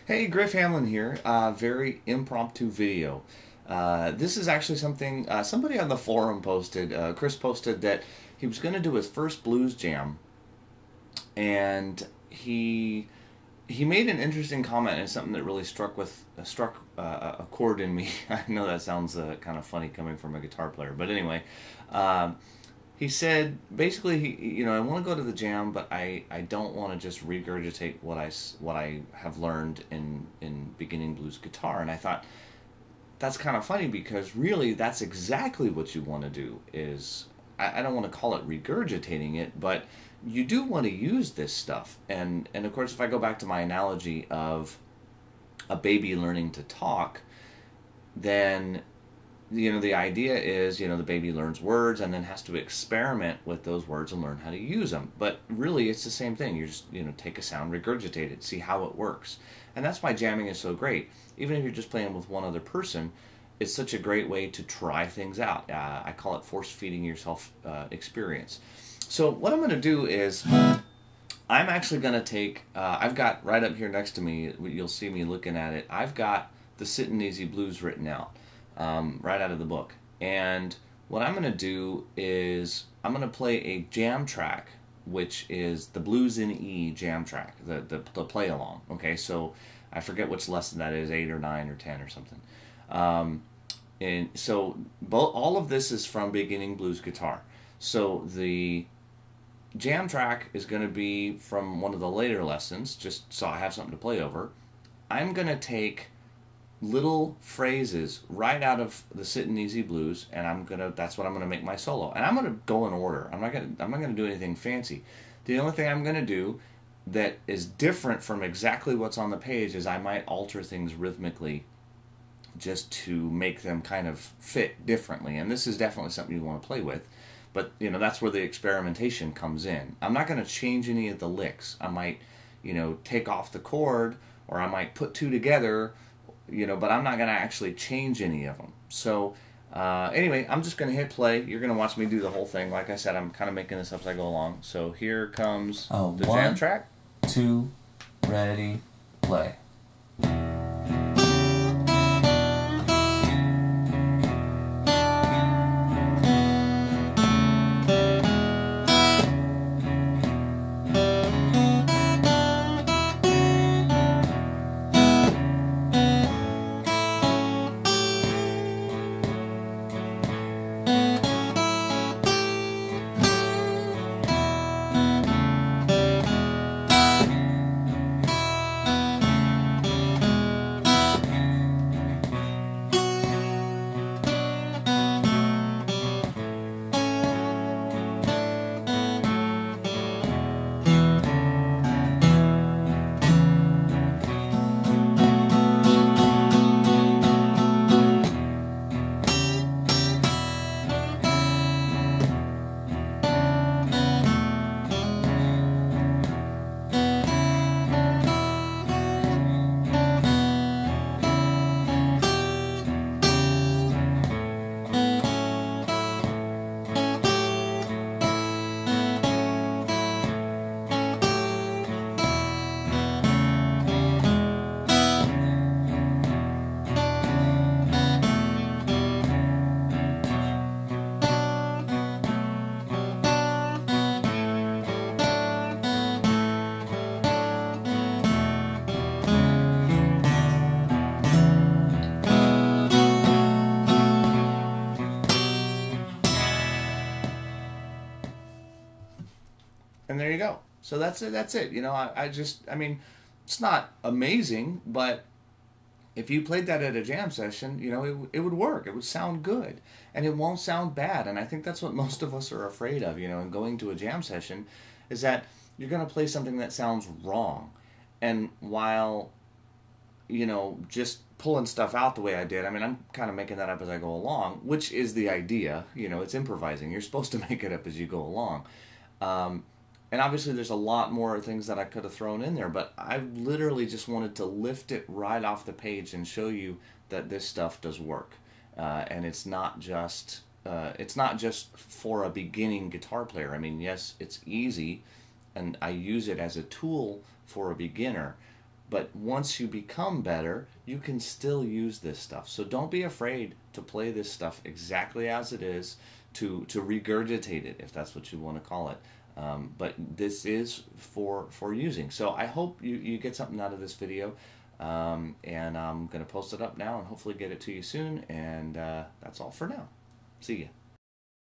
Hey, Griff here. Very impromptu video. This is actually something somebody on the forum posted. Chris posted that he was going to do his first blues jam, and he made an interesting comment and something that really struck a chord in me. I know that sounds kind of funny coming from a guitar player, but anyway. He said basically I want to go to the jam, but I don't want to just regurgitate what I have learned in beginning blues guitar. And I thought that's kind of funny because really that's exactly what you want to do. Is I don't want to call it regurgitating it, but you do want to use this stuff. And of course, if I go back to my analogy of a baby learning to talk, then the idea is, the baby learns words and then has to experiment with those words and learn how to use them. But really, it's the same thing. You just, take a sound, regurgitate it, see how it works. And that's why jamming is so great. Even if you're just playing with one other person, it's such a great way to try things out. I call it force-feeding yourself experience. So what I'm going to do is, I'm actually going to take, I've got right up here next to me, you'll see me looking at it, I've got the Sittin' Easy Blues written out. Right out of the book. And what I'm going to do is I'm going to play a jam track, which is the Blues in E jam track, the play along. Okay, so I forget which lesson that is, 8 or 9 or 10 or something. And so all of this is from beginning blues guitar. So the jam track is going to be from one of the later lessons, just so I have something to play over. I'm going to take little phrases right out of the Sittin' Easy Blues, and that's what I'm gonna make my solo. And I'm gonna go in order. I'm not gonna do anything fancy. The only thing I'm gonna do that is different from exactly what's on the page is I might alter things rhythmically just to make them kind of fit differently. And this is definitely something you want to play with. But that's where the experimentation comes in. I'm not gonna change any of the licks. I might, take off the chord, or I might put two together, but I'm not going to actually change any of them. So anyway, I'm just going to hit play. You're going to watch me do the whole thing. Like I said, I'm kind of making this up as I go along. So here comes the jam track. 1, 2, ready, play. And there you go. So that's it. I mean, it's not amazing, but if you played that at a jam session, it would work. It would sound good, and it won't sound bad. And I think that's what most of us are afraid of, in going to a jam session, is that you're going to play something that sounds wrong. And while, just pulling stuff out the way I did, I mean, I'm kind of making that up as I go along, which is the idea. It's improvising. You're supposed to make it up as you go along. And obviously there's a lot more things that I could have thrown in there, but I literally just wanted to lift it right off the page and show you that this stuff does work. And it's not just for a beginning guitar player. I mean, yes, it's easy, and I use it as a tool for a beginner, But once you become better, you can still use this stuff. So don't be afraid to play this stuff exactly as it is, to regurgitate it, if that's what you want to call it. But this is for using. So I hope you get something out of this video. And I'm going to post it up now and hopefully get it to you soon. And that's all for now. See ya.